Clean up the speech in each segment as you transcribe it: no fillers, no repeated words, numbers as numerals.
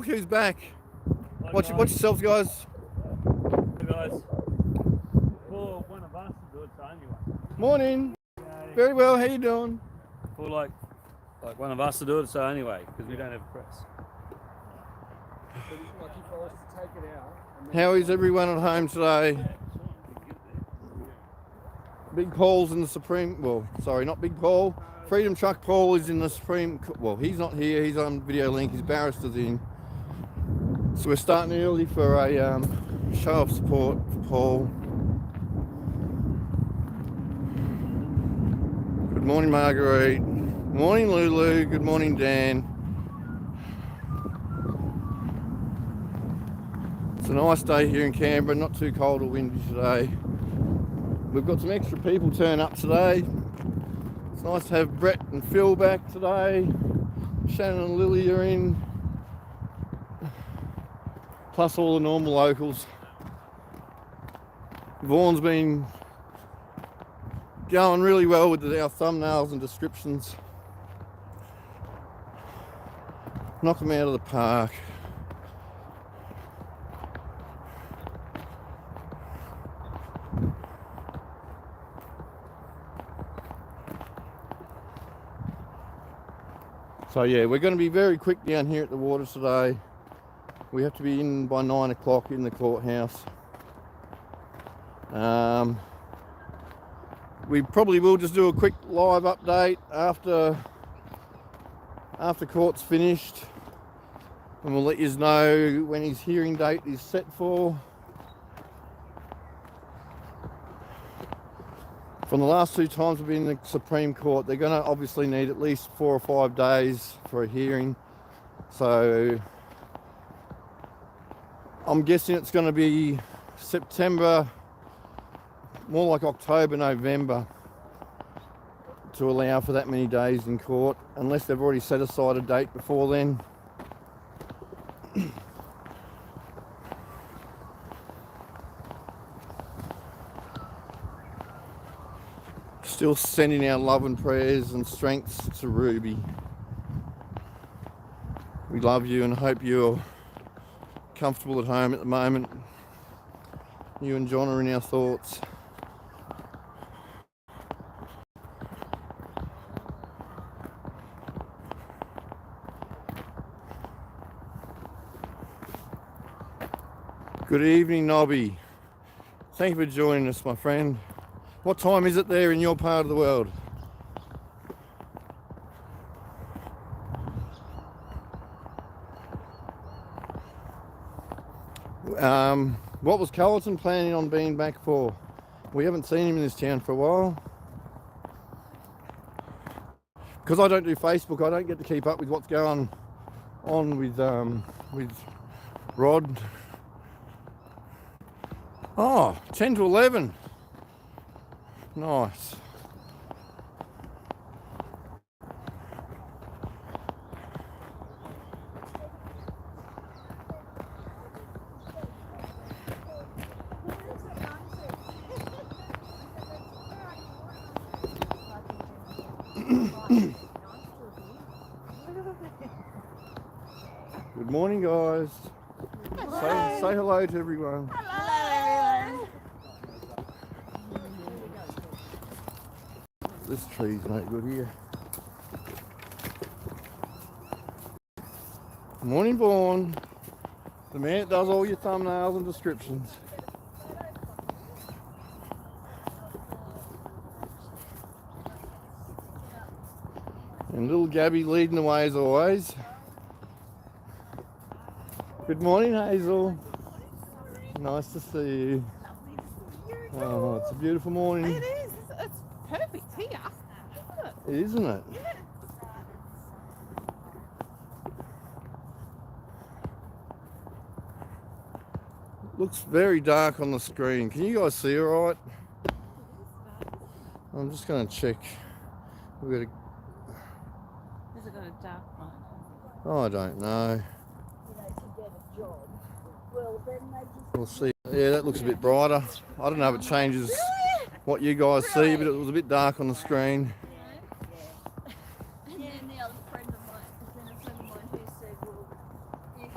Look who's back. Hi, Watch yourselves, guys. Hey guys. For one of us to do it so anyway. Morning. Very well. How you doing? For like one of us to do it so anyway, because we don't have a press. How is everyone at home today? Big Paul's in the Supreme. Well, sorry, not Big Paul. Freedom Truck Paul is in the Supreme. Well, he's not here. He's on video link. His barrister's in. So we're starting early for a show of support for Paul. Good morning, Marguerite. Morning, Lulu. Good morning, Dan. It's a nice day here in Canberra. Not too cold or windy today. We've got some extra people turn up today. It's nice to have Brett and Phil back today. Shannon and Lily are in. Plus all the normal locals. Vaughan's been going really well with our thumbnails and descriptions. Knock them out of the park. So yeah, we're going to be very quick down here at the water today. We have to be in by 9 o'clock in the courthouse. We probably will just do a quick live update after court's finished, and we'll let you know when his hearing date is set for. From the last two times we've been in the Supreme Court, they're going to obviously need at least 4 or 5 days for a hearing. So I'm guessing it's going to be September, more like October, November, to allow for that many days in court, unless they've already set aside a date before then. Still sending our love and prayers and strengths to Ruby. We love you and hope you're comfortable at home at the moment. You and John are in our thoughts. Good evening, Nobby. Thank you for joining us, my friend. What time is it there in your part of the world? What was Carlton planning on being back for? We haven't seen him in this town for a while. Because I don't do Facebook, I don't get to keep up with what's going on with Rod. Oh, 10 to 11. Nice. Good morning, guys. Say hello to everyone. Hello. This tree's no good here. Morning, Vaughan. The man that does all your thumbnails and descriptions. And little Gabby leading the way as always. Good morning, Hazel. Nice to see you. Oh, it's a beautiful morning. It is. It's perfect here, Isn't it? Yeah. Looks very dark on the screen. Can you guys see all right? I'm just going to check. We've got Has it got a dark one? Oh, I don't know. We'll see. Yeah, that looks a bit brighter. I don't know if it changes what you guys see, but it was a bit dark on the screen. And then the other friend of mine, who said, well, if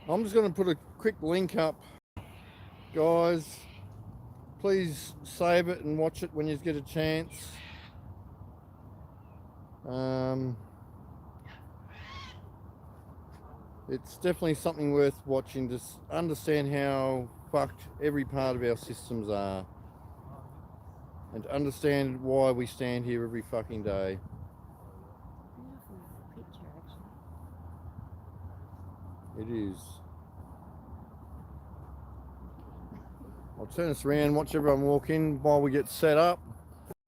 I'm just going to put a quick link up, guys. Please save it and watch it when you get a chance. It's definitely something worth watching to understand how fucked every part of our systems are, and to understand why we stand here every fucking day. Beautiful picture, actually. It is. I'll turn this around, watch everyone walk in while we get set up.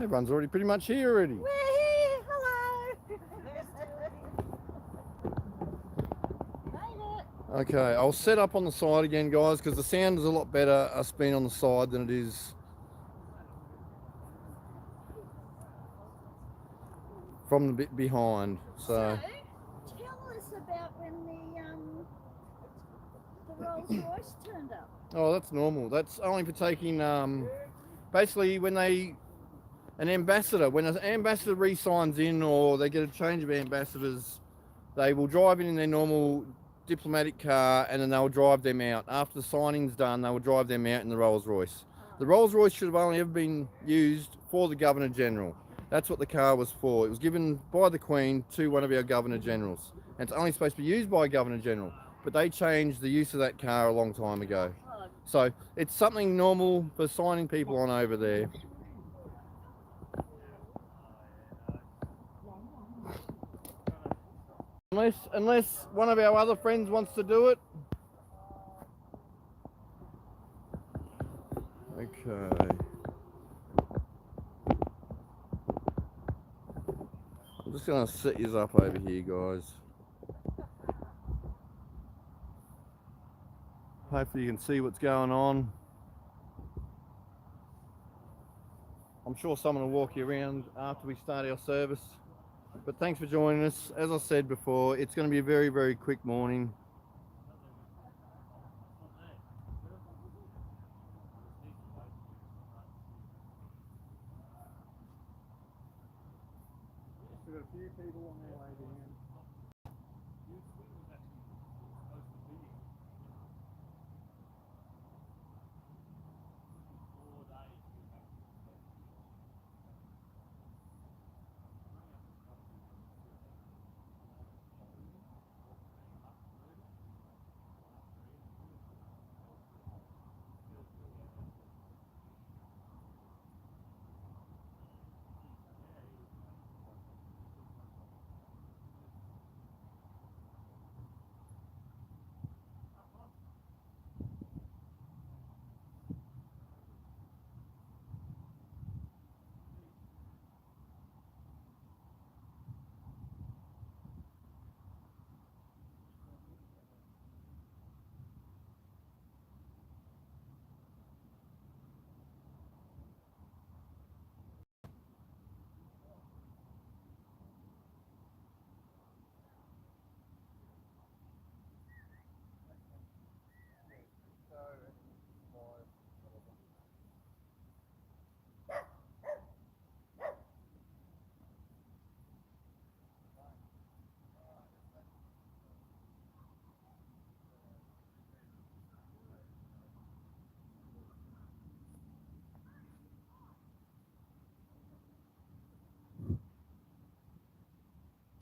Everyone's already pretty much here already. We're here. Hello. Okay, I'll set up on the side again, guys, because the sound is a lot better us being on the side than it is from the bit behind. So tell us about when the Rolls Royce turned up. oh, that's normal. That's only for taking basically when an ambassador re-signs in, or they get a change of ambassadors, they will drive in their normal diplomatic car, and then they'll drive them out. After the signing's done, they will drive them out in the Rolls Royce. The Rolls Royce should have only ever been used for the Governor General. That's what the car was for. It was given by the Queen to one of our Governor Generals. And it's only supposed to be used by a Governor General. But they changed the use of that car a long time ago. So it's something normal for signing people on over there. Unless one of our other friends wants to do it. Okay. I'm just going to set you up over here, guys. Hopefully you can see what's going on. I'm sure someone will walk you around after we start our service. But thanks for joining us. As I said before, it's going to be a very, very quick morning. We've got a few people on their way down.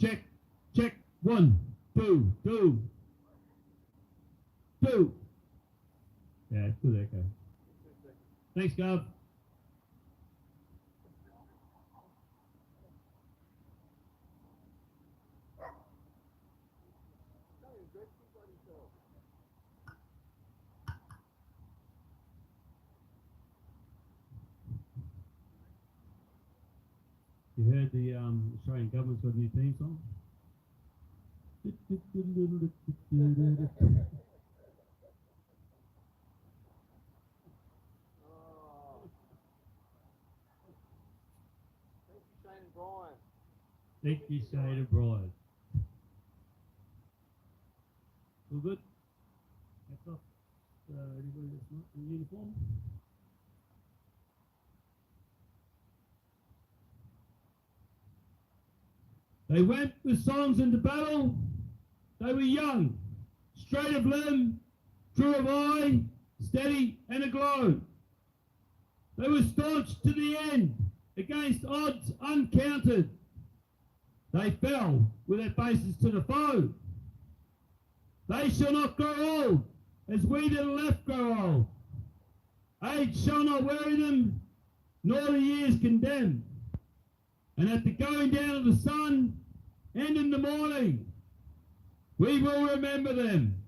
Check, check, 1, 2, 2, 2. Yeah, good echo. Thanks, Gov. You heard the Australian government's got a new theme song? Thickly shaded bride. All good? Hats off. Anybody that's not in uniform? They went with songs into battle. They were young, straight of limb, true of eye, steady and aglow. They were staunch to the end, against odds uncounted. They fell with their faces to the foe. They shall not grow old, as we that are left grow old. Age shall not weary them, nor the years condemn. And at the going down of the sun, and in the morning, we will remember them.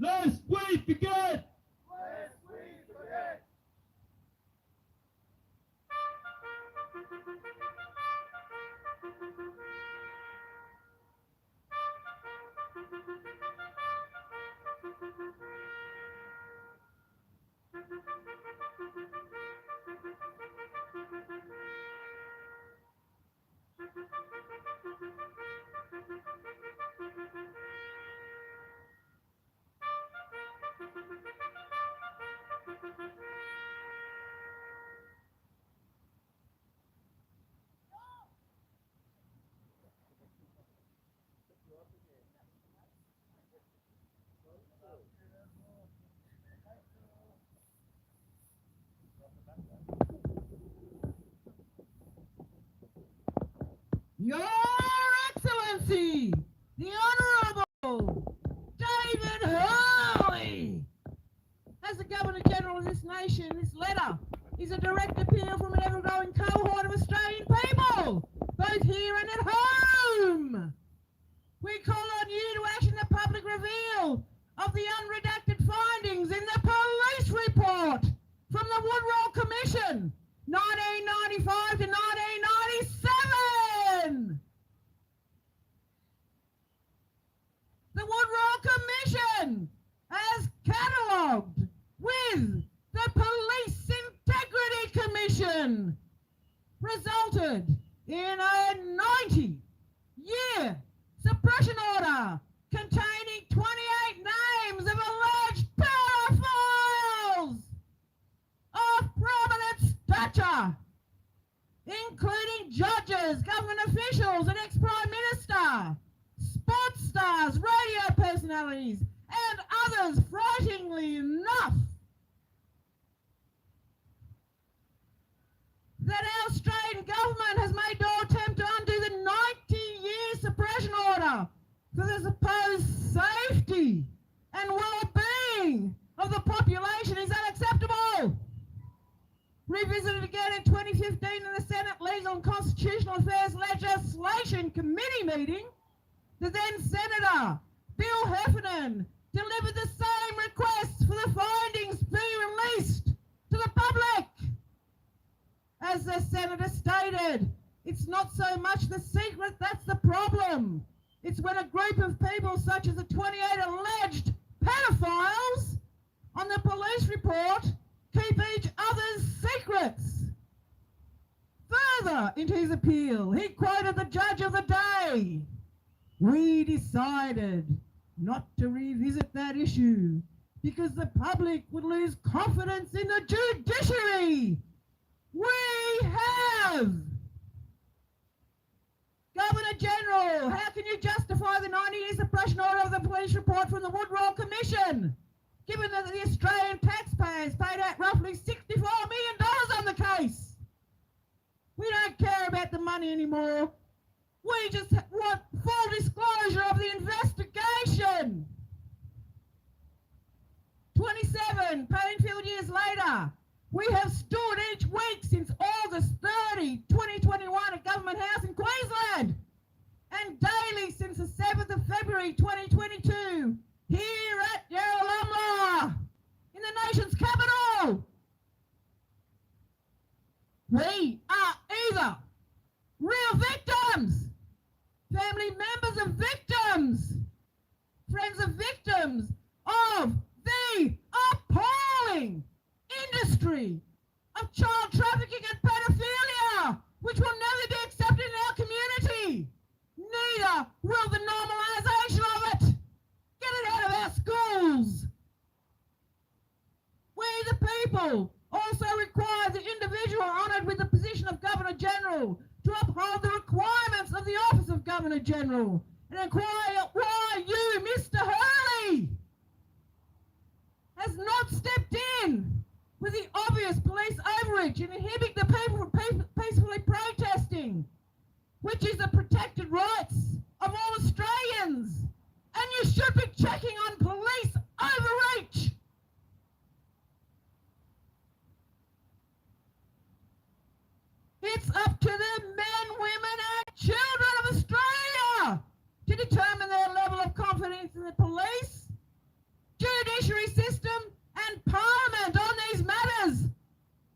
Lest we forget! Your Excellency, the Honourable David Hurley. As the Governor-General of this nation, this letter is a direct appeal from an ever-growing cohort of Australian people, both here and at home. We call on you to action the public reveal of the unredacted findings in the police report from the Woodrow Commission, 1995 to 1997. The Woodrow Commission has catalogued with the Police Integrity Commission resulted in a 90-year suppression order containing 28 names of alleged pedophiles of prominent stature, including judges, government officials, an ex-prime minister, sports stars, radio personalities, and others. Frighteningly enough, that our Australian government has made no attempt to undo the 90-year suppression order for the supposed safety and well-being of the population is unacceptable. Revisited again in 2015 in the Senate Legal and Constitutional Affairs Legislation Committee meeting, the then Senator Bill Heffernan delivered the same request for the findings be released to the public. As the Senator stated, it's not so much the secret that's the problem. It's when a group of people such as the 28 alleged pedophiles on the police report keep each other's secrets. Further into his appeal, he quoted the judge of the day. We decided not to revisit that issue because the public would lose confidence in the judiciary. We have. Governor-General, how can you justify the 90-year suppression order of the police report from the Woodrow Commission, given that the Australian taxpayers paid out roughly $64 million on the case? We don't care about the money anymore. We just want full disclosure of the investigation. 27 painful years later, we have stood each week since August 30, 2021 at Government House in Queensland, and daily since the 7th of February 2022 here at Yarralumla in the nation's capital. We are either real victims, family members of victims, friends of victims of the appalling industry of child trafficking and pedophilia, which will never be accepted in our community. Neither will the normalisation of it. Get it out of our schools. We the people also require the individual honoured with the position of Governor-General to uphold the requirements of the Office of Governor-General and inquire why you, Mr. Hurley, has not stepped in with the obvious police overreach and inhibit the people from peacefully protesting, which is the protected rights of all Australians. And you should be checking on police overreach. It's up to the men, women and children of Australia to determine their level of confidence in the police, judiciary system and Parliament on these matters.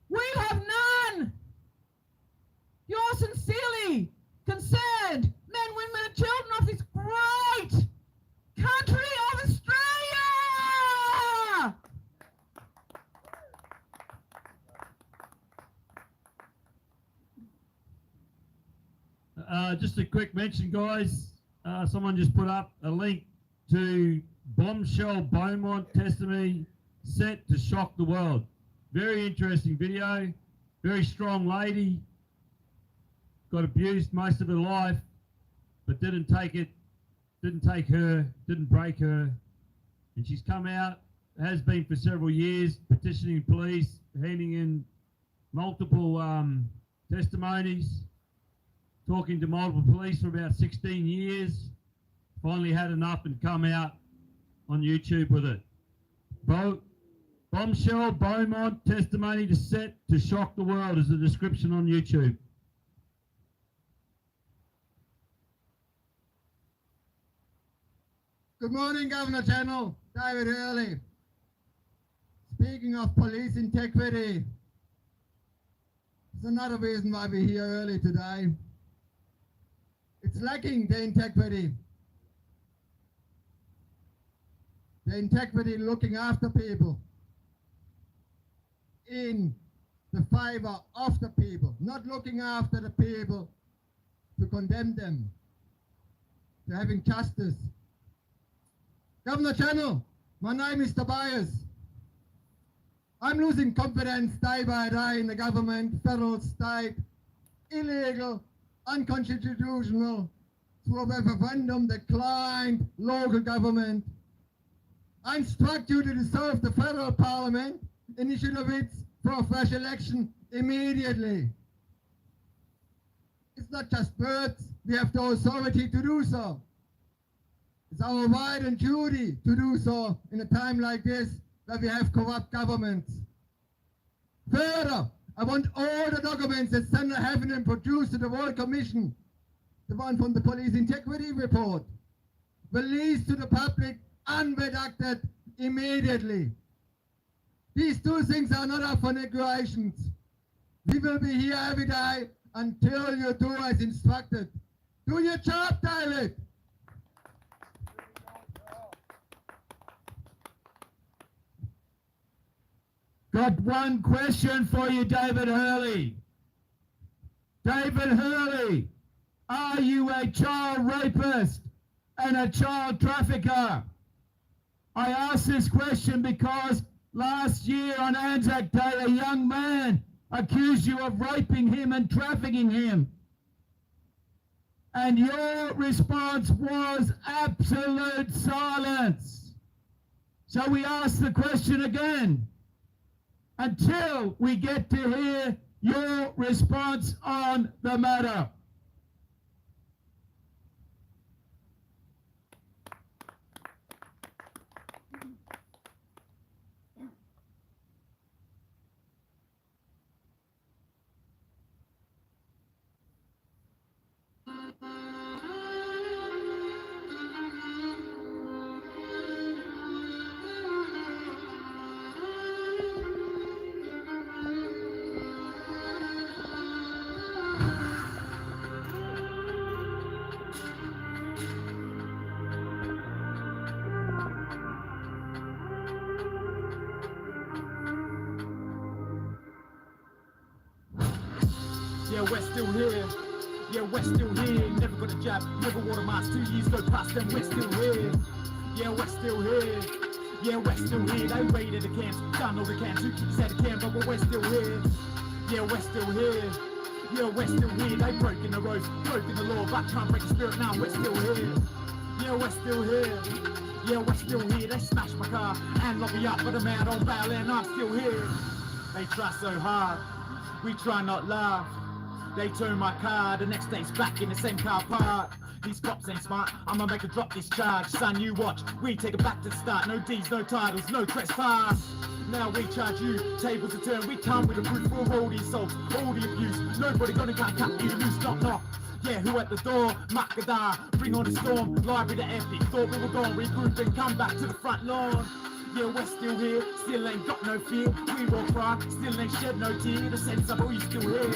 We have none. You're sincerely concerned men, women and children of this great country of Australia. Just a quick mention, guys. Someone just put up a link to bombshell Beaumont testimony set to shock the world. Very interesting video. Very strong lady. Got abused most of her life, but didn't take her, didn't break her. And she's come out, has been for several years, petitioning police, handing in multiple testimonies. talking to multiple police for about 16 years. Finally had enough and come out on YouTube with it. Bombshell Beaumont testimony to set to shock the world is the description on YouTube. Good morning, Governor General David Hurley. Speaking of police integrity, there's another reason why we're here early today. It's lacking the integrity. The integrity looking after people in the favor of the people, not looking after the people to condemn them, to having justice. Governor General, my name is Tobias. I'm losing confidence day by day in the government, federal, state, illegal, unconstitutional, through a referendum declined local government. I instruct you to dissolve the federal parliament, initiative it for a fresh election immediately. It's not just words, we have the authority to do so. It's our right and duty to do so in a time like this where we have corrupt governments. Further, I want all the documents that Senator Heffernan produced to the Royal Commission, the one from the Police Integrity Report, released to the public unredacted immediately. These two things are not up for negotiations. We will be here every day until you do as instructed. Do your job, David! Got one question for you, David Hurley. David Hurley, are you a child rapist and a child trafficker? I ask this question because last year on Anzac Day, a young man accused you of raping him and trafficking him. And your response was absolute silence. So we ask the question again, until we get to hear your response on the matter. Yeah, we're still here. Yeah, we're still here. Never got a jab, never wore a mask. 2 years go past and we're still here. Yeah, we're still here. Yeah, we're still here. They raided the camps, done all the camps. Who said it can, but we're still here. Yeah, we're still here. Yeah, we're still here. They broken the roads, broken the law, but can't break the spirit now. We're still here. Yeah, we're still here. Yeah, we're still here. They smashed my car and locked me up, but I'm out on bail and I'm still here. They try so hard, we try not laugh. They turn my car, the next day's back in the same car park. These cops ain't smart, I'ma make a drop this charge. Son, you watch, we take it back to the start. No D's, no titles, no trespass. Now we charge you, tables are turned. We come with a brute for all the assaults, all the abuse. Nobody gonna cut you loose, knock knock. Yeah, who at the door? Makadar, bring on the storm. Library to empty, thought we were gone. Regroup and come back to the front lawn. Yeah, we're still here, still ain't got no fear. We will cry, still ain't shed no tear. The sense of we still here.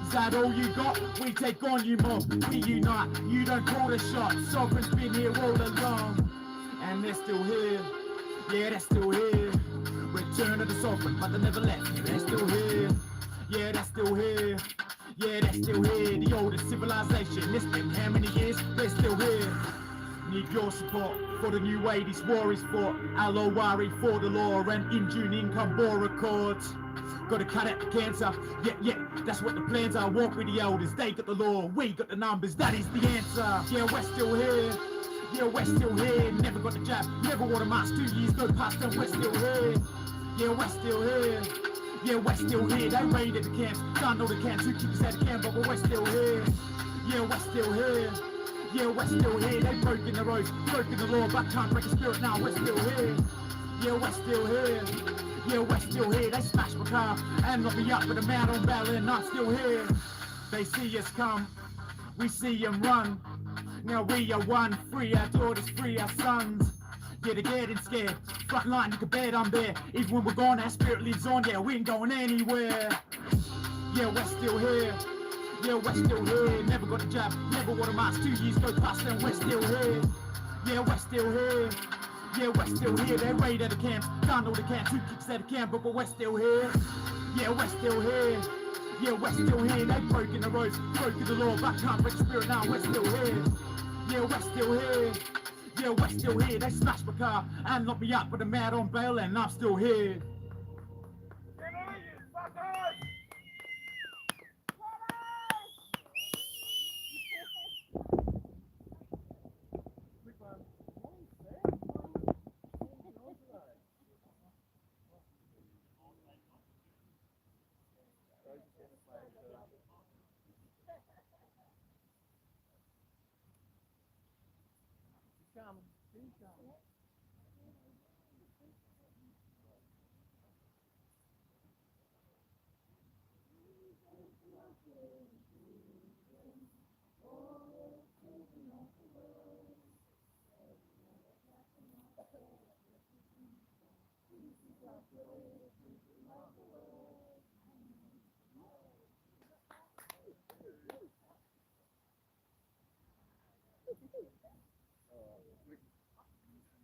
Is that all you got? We take on you more. We unite, you don't call the shots. Sovereign's been here all along, and they're still here. Yeah, they're still here. Return of the sovereign, but they never left. Yeah, they're still here. Yeah, they're still here. Yeah, they're still here. The oldest civilization. It's been how many years? They're still here. Need your support for the new way these war is fought. Alowari for the law and in June income bore accords. Gotta cut out the cancer, yeah, that's what the plans are. Walk with the elders, they got the law, we got the numbers, that is the answer. Yeah, we're still here, yeah, we're still here. Never got the jab, never wore a mask. 2 years go past and we're still here. Yeah, we're still here, Yeah, we're still here. They raided the camps, done all the camps. Who keep us out of camp, but we're still here. Yeah, we're still here. Yeah, we're still here. They've broken the roads, broken the law, but can't break the spirit now. We're still here. Yeah, we're still here. Yeah, we're still here. They smashed my car and locked me up with a man on bail, and I'm still here. They see us come, we see them run. Now we are one, free our daughters, free our sons. Yeah, they're getting scared. Front line, you can bet I'm there. Even when we're gone, our spirit lives on. Yeah, we ain't going anywhere. Yeah, we're still here. Yeah, we're still here. Never got a job, never wore a mask. 2 years go past and we're still here. Yeah, we're still here. Yeah, we're still here. They raided the camps, done all the camps. Who keeps out of camp, but we're still here. Yeah, we're still here. Yeah, we're still here. They've broken the roads, broken the law, but can't break the spirit now. We're still here. Yeah, we're still here. Yeah, we're still here. They smashed my car and locked me up with a man on bail, and I'm still here.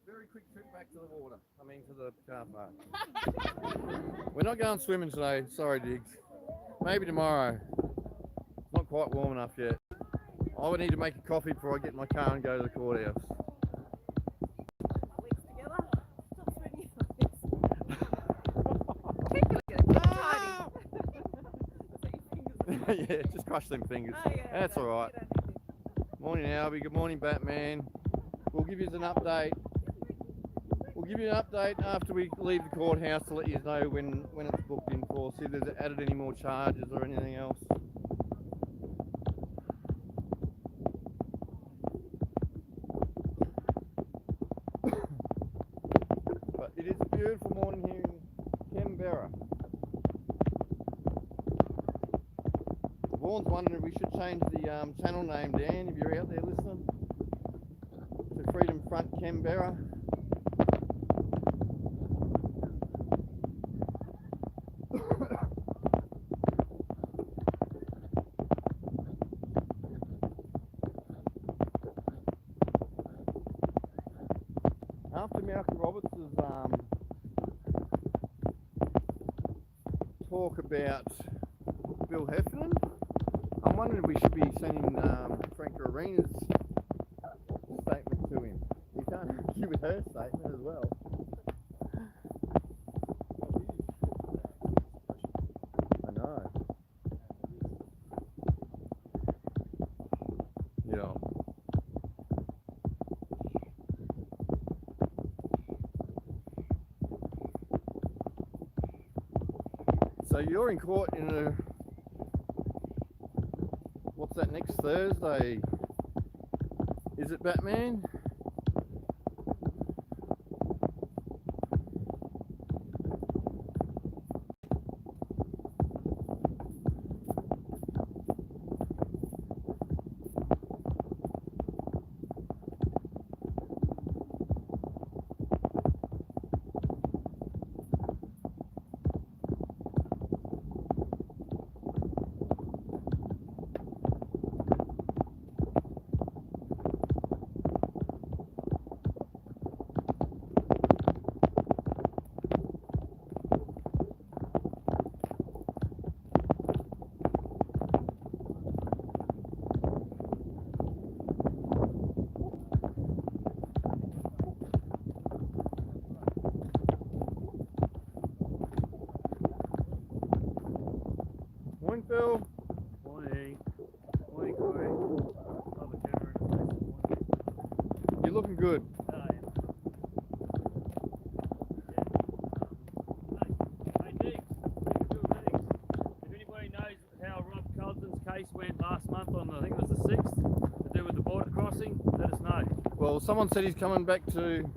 Very quick trip back to the water. I mean to the car park. We're not going swimming today. Sorry, Diggs. Maybe tomorrow. It's not quite warm enough yet. I would need to make a coffee before I get in my car and go to the courthouse. Legs together. Stop swinging your legs. Keep doing it. Tiny. Yeah, just crush them fingers. Oh, yeah, That's all right. Morning, Albie. Good morning, Batman. We'll give you an update. We'll give you an update after we leave the courthouse to let you know when it's booked in for. See if there's added any more charges or anything else. But it is a beautiful morning here in Canberra. Vaughn's wondering if we should change the channel name, Dan, if you're out there listening, to Freedom Front Canberra. After Malcolm Roberts' talk about Bill Heffernan, I'm wondering if we should be sending Frank Arena's statement to him. You can't argue with her statement as well. I know. Yeah. So you're in court in a, what's that, next Thursday? Is it, Batman? Morning, Phil. Morning. Morning, Corey. Love the camera in the face. You're looking good. Oh, yeah. Hey, Diggs. well, someone said he's coming back to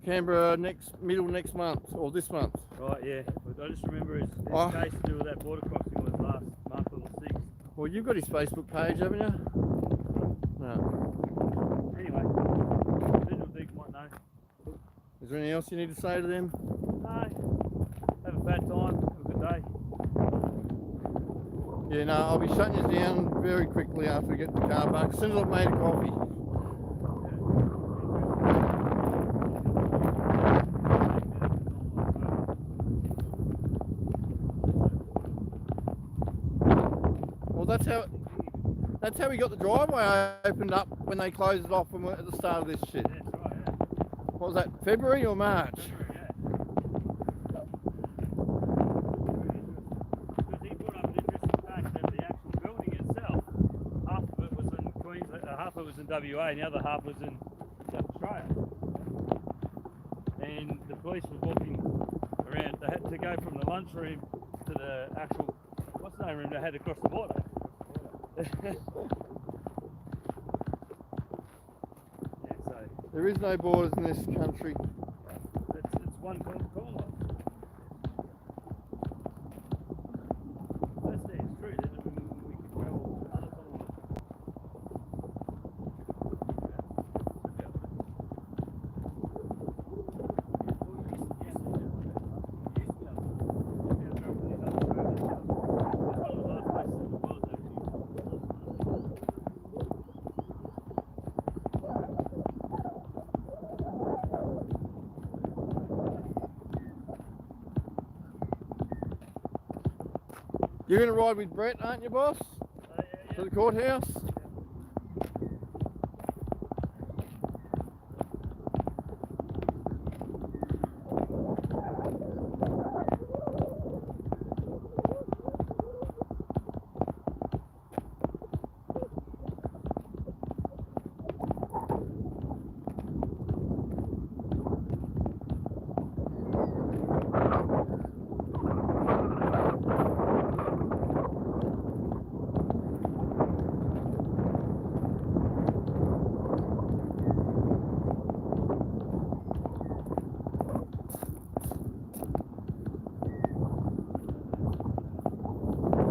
Canberra middle next month or this month. Right, yeah. But I just remember his Oh. case to do with that border crossing was last month on the 6th. Well, you've got his Facebook page, haven't you? No. Anyway, Visual Dig might know. Is there anything else you need to say to them? No. Have a fat time. Have a good day. Yeah, no, I'll be shutting you down very quickly after we get the car back. As soon as I've made a coffee. Well, that's how we got the driveway opened up when they closed it off when we were at the start of this shit. Yeah, that's right, yeah. What was that, February or March? Yeah. Because he brought up an interesting fact that the actual building itself, half of it was in Queensland, half of it was in WA, and the other half was in South Australia. And the police were walking around. They had to go from the lunchroom to the actual what's the name room. They had to cross the border. Yeah, so There is no borders in this country. it's one corner. That's the it's true. Then we can travel other corners. You're going to ride with Brett, aren't you, boss? To the courthouse?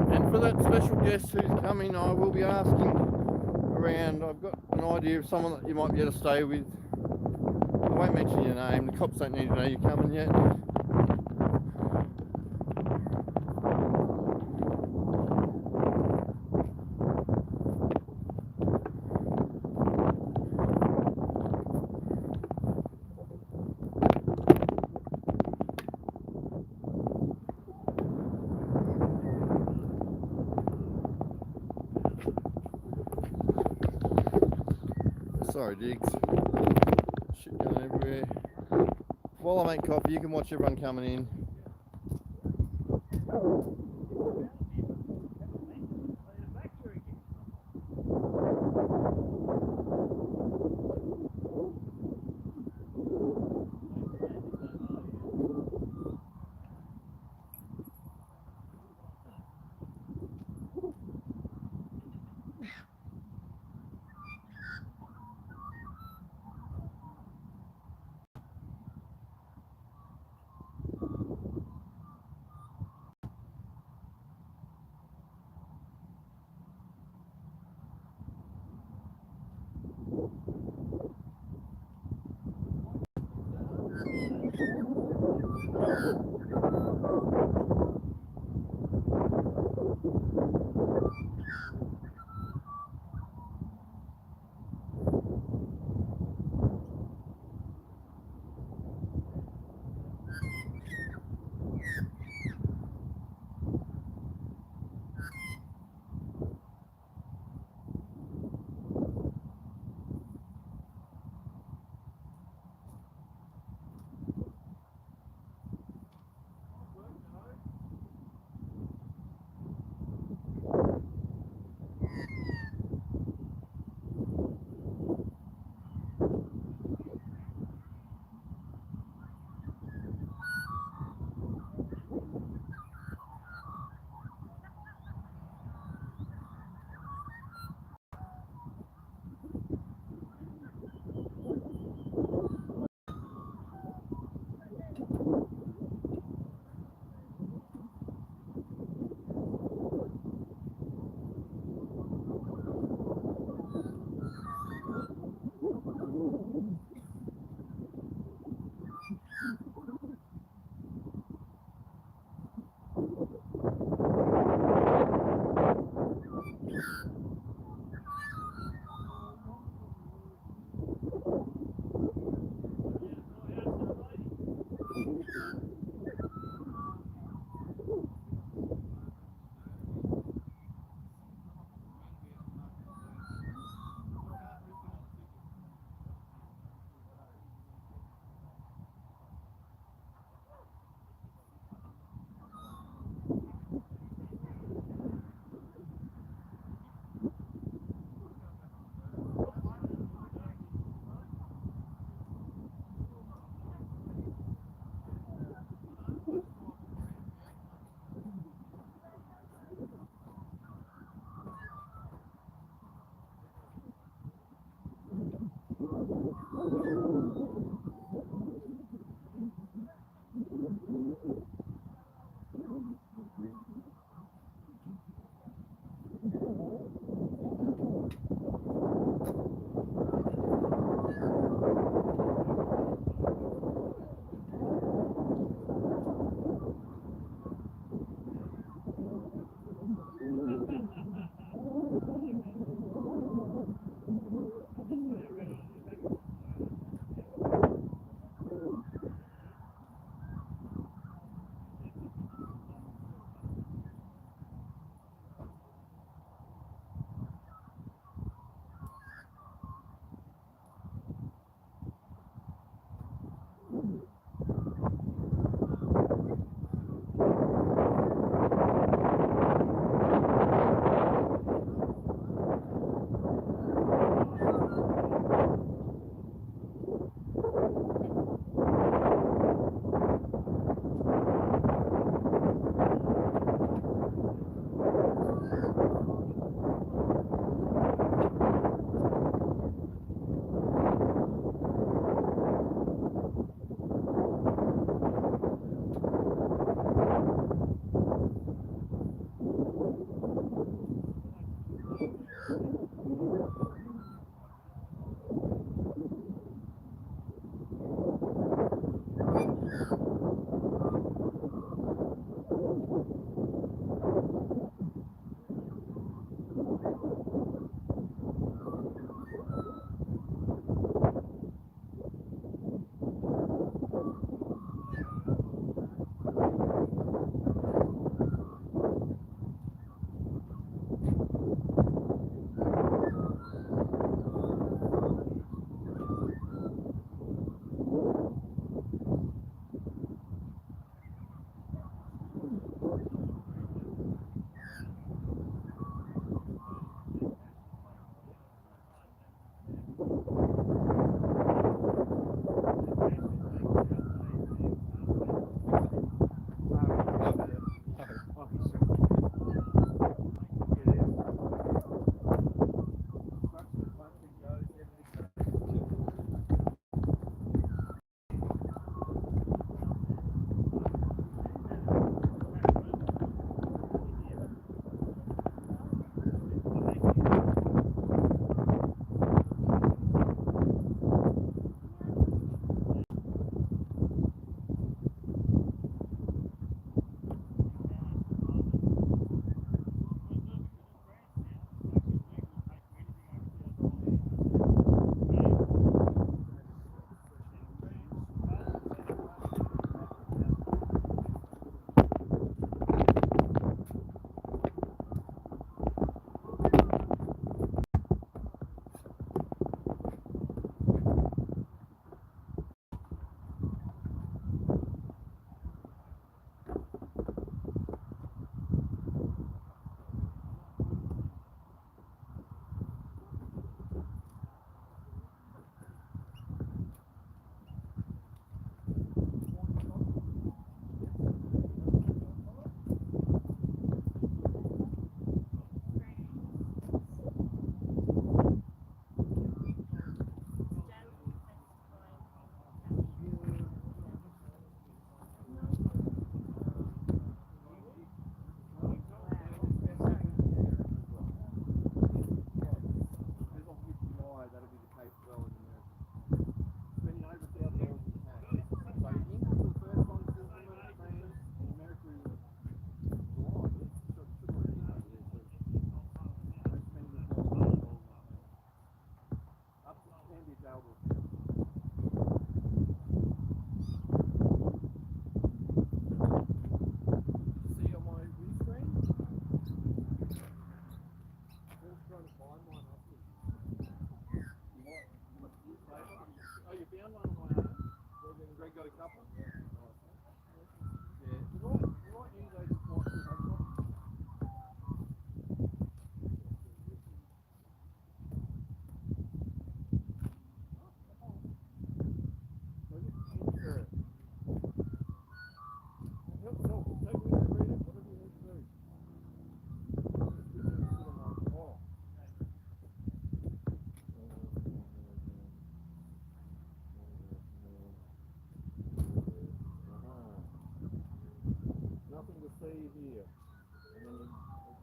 And for that special guest who's coming, I will be asking around. I've got an idea of someone that you might be able to stay with. I won't mention your name. The cops don't need to know you're coming yet. Sorry, Diggs. Shit going everywhere. While I make coffee, you can watch everyone coming in.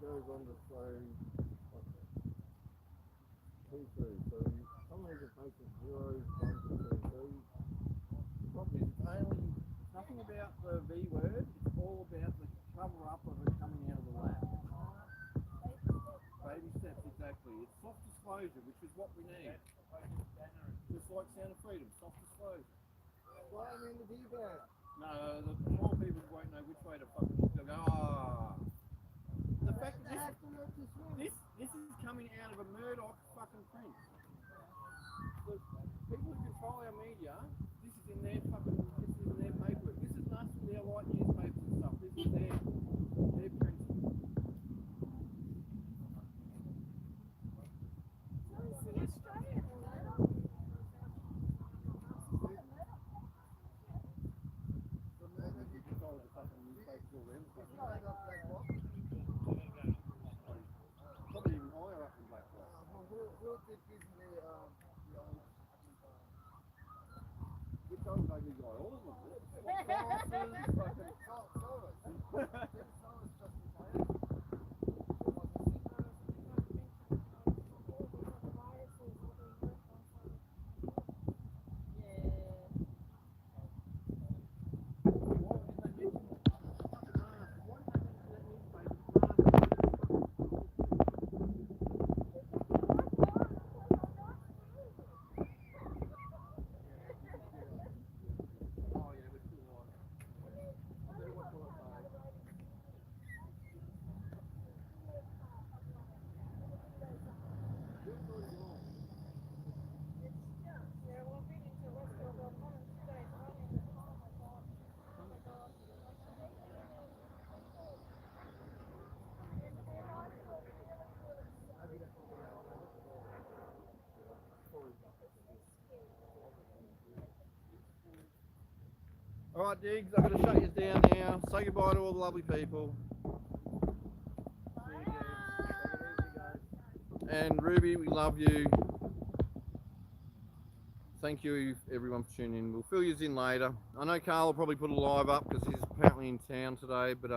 goes on to say, P3. So some of these are facing zeros, ones, and twos. The problem is it's nothing about the V word, it's all about the cover up of it coming out of the lap. Baby steps, exactly. It's soft disclosure, which is what we need. Just like Sound of Freedom, soft disclosure. Why am I in the V-band? No, the more people won't know which way to fucking, they'll go, ah. The fact that this is coming out of a Murdoch fucking print. The people who control our media, this is in their paperwork. This is not from their light newspapers and stuff. This is their printing. Probably even higher up than Black Rock. Who did give me the old... Which old ugly guy? All of them. Alright, Diggs, I've got to shut you down now. Say goodbye to all the lovely people. And Ruby, we love you. Thank you everyone for tuning in. We'll fill you in later. I know Carl will probably put a live up because he's apparently in town today, but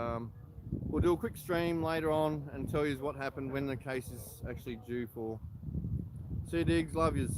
we'll do a quick stream later on and tell you what happened when the case is actually due for. See you, Diggs, love yous.